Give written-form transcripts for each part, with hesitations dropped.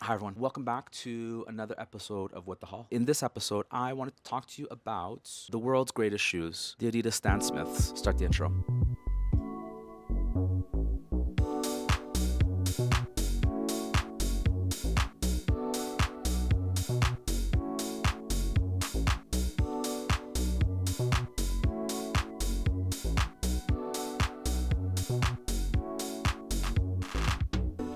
Hi, everyone. Welcome back to another episode of What the Haul. In this episode, I wanted to talk to you about the world's greatest shoes, the Adidas Stan Smiths. Start the intro.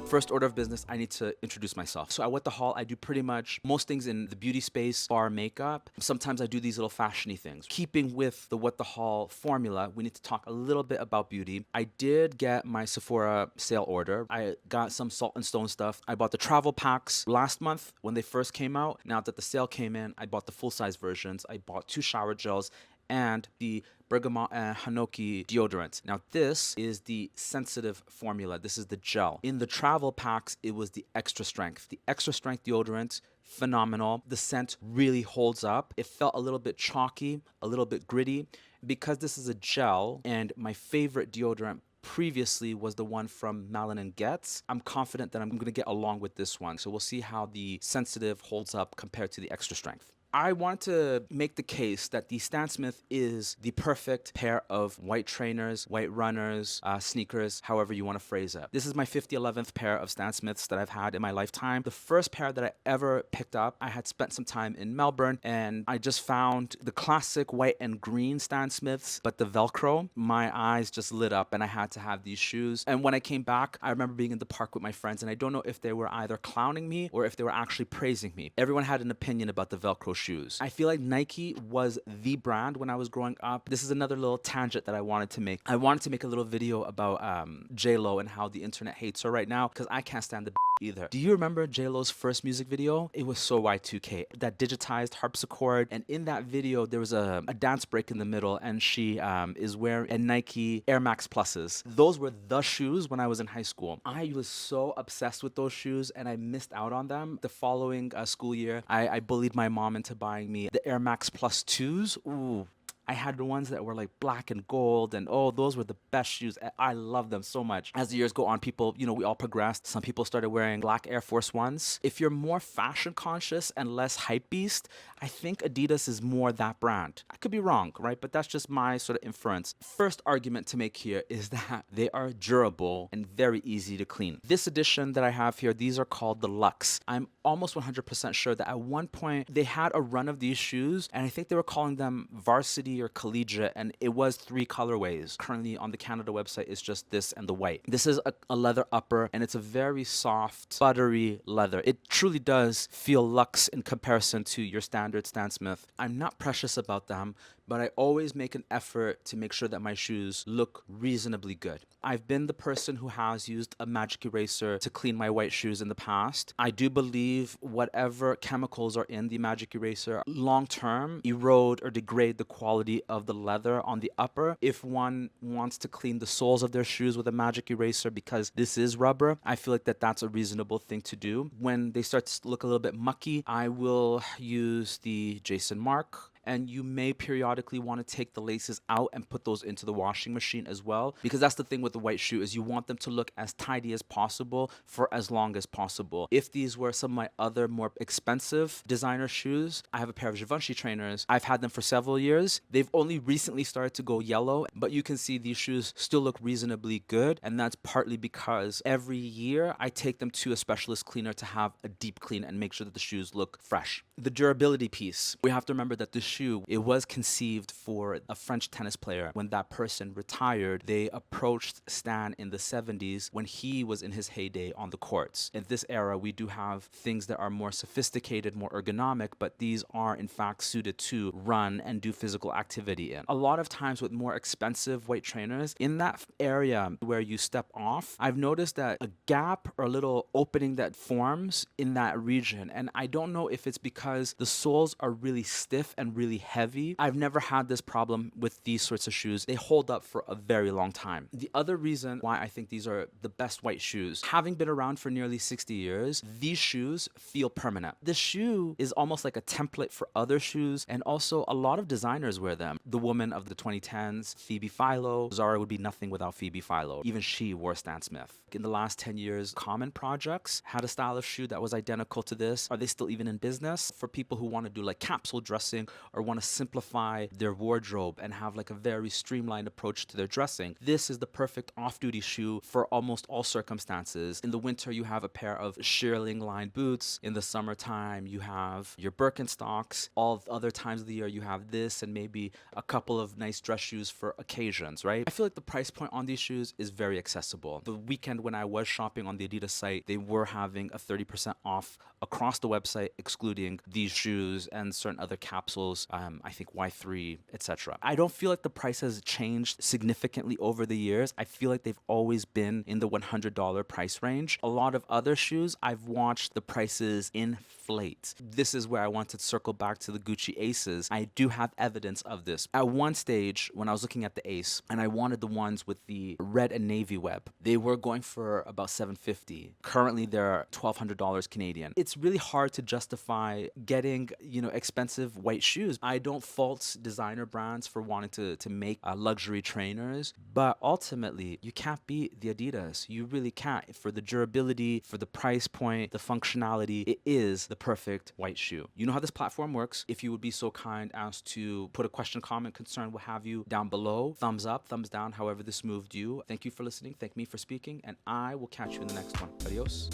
First order of business, I need to introduce myself. So at What the Haul, I do pretty much most things in the beauty space, bar makeup. Sometimes I do these little fashiony things. Keeping with the What the Haul formula, we need to talk a little bit about beauty. I did get my Sephora sale order. I got some Salt and Stone stuff. I bought the travel packs last month when they first came out. Now that the sale came in, I bought the full-size versions. I bought 2 shower gels and the bergamot and hanoki deodorant. Now this is the sensitive formula. This is the gel. In the travel packs, it was the extra strength. The extra strength deodorant, phenomenal. The scent really holds up. It felt a little bit chalky, a little bit gritty. Because this is a gel, and my favorite deodorant previously was the one from Malin & Getz, I'm confident that I'm going to get along with this one. So we'll see how the sensitive holds up compared to the extra strength. I want to make the case that the Stan Smith is the perfect pair of white trainers, white runners, sneakers, however you want to phrase it. This is my 11th pair of Stan Smiths that I've had in my lifetime. The first pair that I ever picked up, I had spent some time in Melbourne and I just found the classic white and green Stan Smiths, but the Velcro, my eyes just lit up and I had to have these shoes. And when I came back, I remember being in the park with my friends and I don't know if they were either clowning me or if they were actually praising me. Everyone had an opinion about the Velcro shoes. I feel like Nike was the brand when I was growing up. This is another little tangent that I wanted to make. I wanted to make a little video about J-Lo and how the internet hates her right now because I can't stand the either. Do you remember J-Lo's first music video? It was so Y2K. That digitized harpsichord, and in that video there was a dance break in the middle and she is wearing a Nike Air Max Pluses. Those were the shoes when I was in high school. I was so obsessed with those shoes and I missed out on them. The following school year, I bullied my mom into buying me the Air Max Plus 2s. Ooh, I had the ones that were like black and gold, and oh, those were the best shoes. I love them so much. As the years go on, people, we all progressed. Some people started wearing black Air Force Ones. If you're more fashion conscious and less hype beast, I think Adidas is more that brand. I could be wrong, right? But that's just my sort of inference. First argument to make here is that they are durable and very easy to clean. This edition that I have here, these are called the Luxe. I'm almost 100% sure that at one point they had a run of these shoes, and I think they were calling them Varsity or Collegiate, and it was 3 colorways. Currently on the Canada website, it's just this and the white. This is a leather upper, and it's a very soft, buttery leather. It truly does feel luxe in comparison to your standard Stan Smith. I'm not precious about them, but I always make an effort to make sure that my shoes look reasonably good. I've been the person who has used a magic eraser to clean my white shoes in the past. I do believe whatever chemicals are in the magic eraser long term erode or degrade the quality of the leather on the upper. If one wants to clean the soles of their shoes with a magic eraser because this is rubber, I feel like that's a reasonable thing to do. When they start to look a little bit mucky, I will use the Jason Mark, and you may periodically want to take the laces out and put those into the washing machine as well, because that's the thing with the white shoe is you want them to look as tidy as possible for as long as possible. If these were some of my other more expensive designer shoes, I have a pair of Givenchy trainers. I've had them for several years. They've only recently started to go yellow, but you can see these shoes still look reasonably good, and that's partly because every year I take them to a specialist cleaner to have a deep clean and make sure that the shoes look fresh. The durability piece, we have to remember that this shoe, it was conceived for a French tennis player. When that person retired, they approached Stan in the 70s when he was in his heyday on the courts. In this era, we do have things that are more sophisticated, more ergonomic, but these are in fact suited to run and do physical activity in. A lot of times with more expensive weight trainers, in that area where you step off, I've noticed that a gap or a little opening that forms in that region. And I don't know if it's because the soles are really stiff and really heavy. I've never had this problem with these sorts of shoes. They hold up for a very long time. The other reason why I think these are the best white shoes, having been around for nearly 60 years, these shoes feel permanent. This shoe is almost like a template for other shoes, and also a lot of designers wear them. The woman of the 2010s, Phoebe Philo. Zara would be nothing without Phoebe Philo. Even she wore Stan Smith. In the last 10 years, Common Projects had a style of shoe that was identical to this. Are they still even in business? For people who want to do like capsule dressing or want to simplify their wardrobe and have like a very streamlined approach to their dressing, this is the perfect off-duty shoe for almost all circumstances. In the winter, you have a pair of shearling lined boots. In the summertime, you have your Birkenstocks. All other times of the year, you have this and maybe a couple of nice dress shoes for occasions, right? I feel like the price point on these shoes is very accessible. The weekend when I was shopping on the Adidas site, they were having a 30% off across the website, excluding these shoes and certain other capsules, I think Y3, etc. I don't feel like the price has changed significantly over the years. I feel like they've always been in the $100 price range. A lot of other shoes, I've watched the prices inflate. This is where I want to circle back to the Gucci Aces. I do have evidence of this. At one stage, when I was looking at the Ace, and I wanted the ones with the red and navy web, they were going for about $750. Currently, they're $1,200 Canadian. It's really hard to justify getting, expensive white shoes. I don't fault designer brands for wanting to make luxury trainers, but ultimately, you can't beat the Adidas. You really can't. For the durability, for the price point, the functionality, it is the perfect white shoe. You know how this platform works. If you would be so kind as to put a question, comment, concern, what have you, down below. Thumbs up, thumbs down, however this moved you. Thank you for listening. Thank me for speaking, and I will catch you in the next one. Adios.